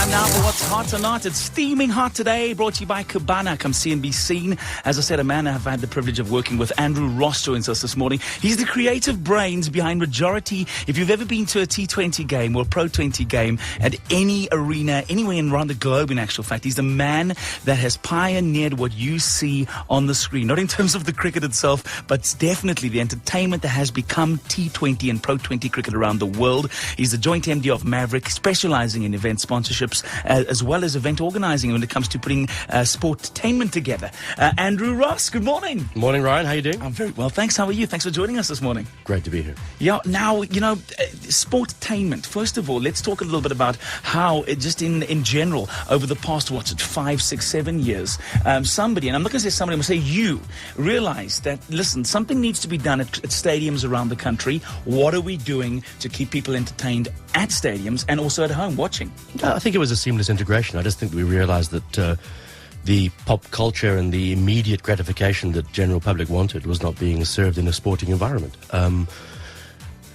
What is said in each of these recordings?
Time now for What's Hot or Not. It's steaming hot today, brought to you by Cabana. Come see and be seen. As I said, a man I've had the privilege of working with, Andrew Ross, joins us this morning. He's the creative brains behind majority. If you've ever been to a T20 game or a Pro 20 game at any arena, anywhere around the globe, in actual fact, he's the man that has pioneered what you see on the screen. Not in terms of the cricket itself, but definitely the entertainment that has become T20 and Pro 20 cricket around the world. He's the joint MD of Maverick, specializing in event sponsorships as well as event organizing when it comes to putting sportainment together. Andrew Ross, good morning. Morning, Ryan. How are you doing? I'm very well, thanks. How are you? Thanks for joining us this morning. Great to be here. Yeah, now, sportainment. First of all, let's talk a little bit about how, just in general, over the past, 5, 6, 7 years, somebody, and I'm not going to say somebody, I'm going to say you, realized that, listen, something needs to be done at stadiums around the country. What are we doing to keep people entertained at stadiums and also at home watching? I think it was a seamless integration. I just think we realized that the pop culture and the immediate gratification that general public wanted was not being served in a sporting environment. In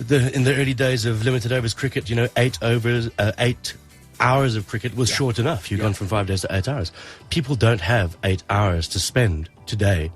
the early days of limited overs cricket, 8 hours of cricket was short enough. You've gone from 5 days to 8 hours. People don't have 8 hours to spend today.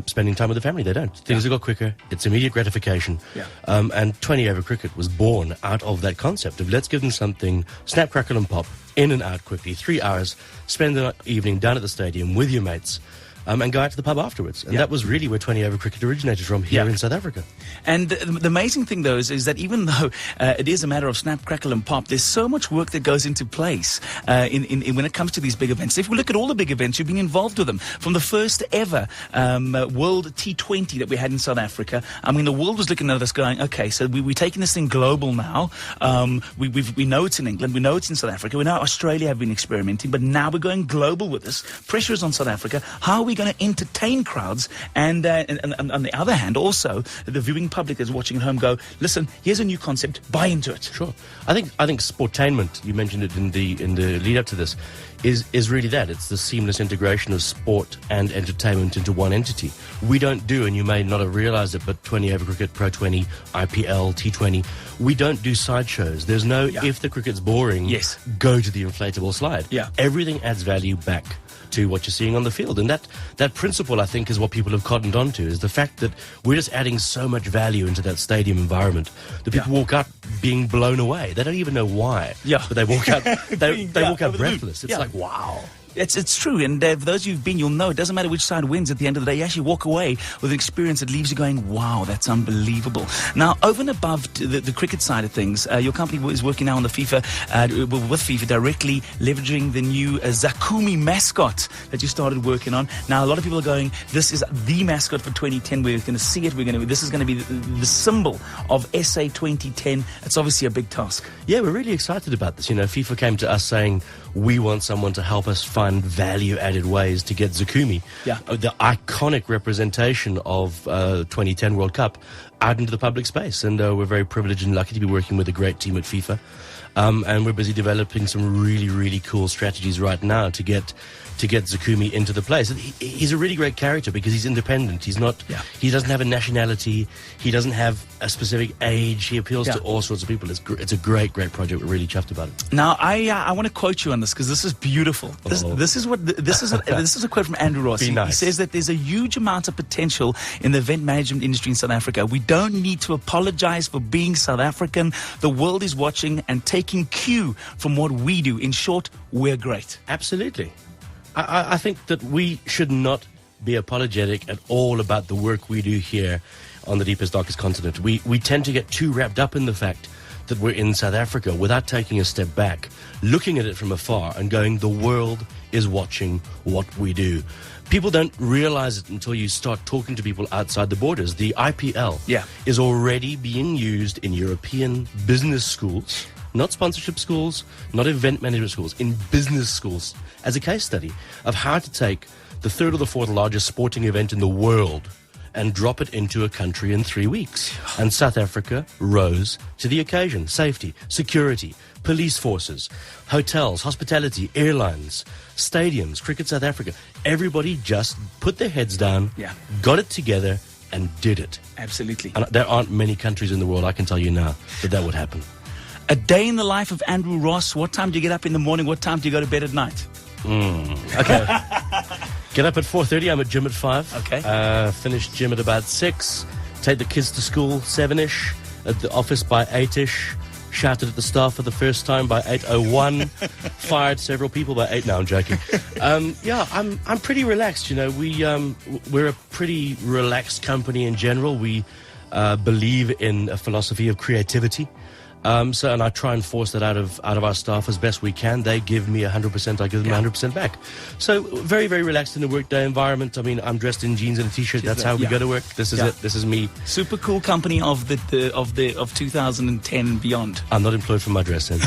Spending time with the family. They don't. Things have got quicker. It's immediate gratification. And 20 over cricket was born out of that concept of let's give them something, snap, crackle and pop, in and out quickly, 3 hours, spend the evening down at the stadium with your mates. And go out to the pub afterwards. And that was really where 20 over cricket originated from here in South Africa. And the amazing thing, though, is that even though it is a matter of snap, crackle and pop, there's so much work that goes into place in when it comes to these big events. If we look at all the big events, you've been involved with them. From the first ever World T20 that we had in South Africa, I mean, the world was looking at us going, okay, so we're taking this thing global now. We know it's in England. We know it's in South Africa. We know Australia have been experimenting, but now we're going global with this. Pressure is on South Africa. How are we going to entertain crowds and on the other hand also the viewing public is watching at home go, listen, here's a new concept, buy into it? Sure. I think sportainment, you mentioned it in the lead up to this, is really that. It's the seamless integration of sport and entertainment into one entity. We don't do, and you may not have realized it, but 20 over cricket, Pro 20, IPL, T20, we don't do sideshows. There's no if the cricket's boring, go to the inflatable slide. Everything adds value back to what you're seeing on the field. And that principle, I think, is what people have cottoned on to, is the fact that we're just adding so much value into that stadium environment that people walk out being blown away. They don't even know why. But they walk out they walk out breathless. It's like, wow. It's true, and for those who've been, you'll know it doesn't matter which side wins at the end of the day. You actually walk away with an experience that leaves you going, wow, that's unbelievable. Now, over and above the cricket side of things, your company is working now on the FIFA, with FIFA, directly leveraging the new Zakumi mascot that you started working on. Now, a lot of people are going, this is the mascot for 2010. We're going to see it. This is going to be the symbol of SA 2010. It's obviously a big task. Yeah, we're really excited about this. FIFA came to us saying, we want someone to help us find value-added ways to get Zakumi, the iconic representation of 2010 World Cup, out into the public space. And we're very privileged and lucky to be working with a great team at FIFA. And we're busy developing some really, really cool strategies right now to get Zakumi into the place. He's a really great character because he's independent. He's not. He doesn't have a nationality. He doesn't have a specific age. He appeals to all sorts of people. It's a great project. We're really chuffed about it. Now, I want to quote you on this because this is beautiful. This is a quote from Andrew Ross. Nice. He says that there's a huge amount of potential in the event management industry in South Africa. We don't need to apologize for being South African. The world is watching and taking cue from what we do. In short, we're great. Absolutely. I think that we should not be apologetic at all about the work we do here on the deepest, darkest continent. We tend to get too wrapped up in the fact that we're in South Africa without taking a step back, looking at it from afar and going, the world is watching what we do. People don't realize it until you start talking to people outside the borders. The IPL is already being used in European business schools, not sponsorship schools, not event management schools, in business schools, as a case study of how to take the third or the fourth largest sporting event in the world and drop it into a country in 3 weeks. And South Africa rose to the occasion. Safety, security, police forces, hotels, hospitality, airlines, stadiums, Cricket South Africa. Everybody just put their heads down, got it together, and did it. Absolutely. And there aren't many countries in the world, I can tell you now, that would happen. A day in the life of Andrew Ross. What time do you get up in the morning? What time do you go to bed at night? Okay. Get up at 4:30. I'm at gym at 5. Okay. Finish gym at about 6. Take the kids to school 7ish. At the office by 8ish. Shouted at the staff for the first time by 8:01. Fired several people by 8. No, I'm joking. I'm pretty relaxed. You know, we're a pretty relaxed company in general. We believe in a philosophy of creativity. And I try and force that out of our staff as best we can. They give me 100%, I give them 100% back. So very, very relaxed in the workday environment. I mean, I'm dressed in jeans and a t-shirt. That's how we go to work. This is it. This is me. Super cool company of 2010 and beyond. I'm not employed for my dress sense.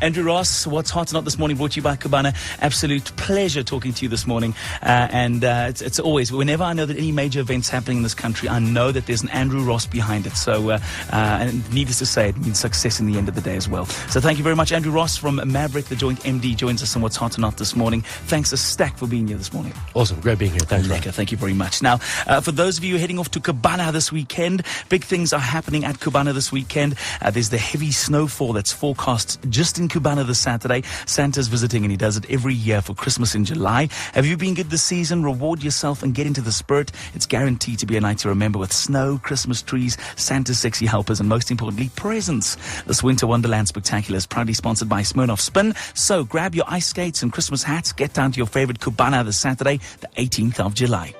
Andrew Ross, What's Hot or Not this morning, brought to you by Cabana. Absolute pleasure talking to you this morning. It's always, whenever I know that any major event's happening in this country, I know that there's an Andrew Ross behind it. So, and needless to say, it means success in the end of the day as well. So thank you very much. Andrew Ross from Maverick, the joint MD, joins us on What's Hot or Not this morning. Thanks a stack for being here this morning. Awesome. Great being here. Thanks, Lekker. Thank you very much. Now, for those of you heading off to Cabana this weekend, big things are happening at Cabana this weekend. There's the heavy snowfall that's forecast just in Cabana this Saturday. Santa's visiting, and he does it every year for Christmas in July. Have you been good this season? Reward yourself and get into the spirit. It's guaranteed to be a night to remember with snow, Christmas trees, Santa's sexy helpers, and most importantly, presents. This Winter Wonderland Spectacular is proudly sponsored by Smirnoff Spin. So grab your ice skates and Christmas hats. Get down to your favorite Cabana this Saturday, the 18th of July.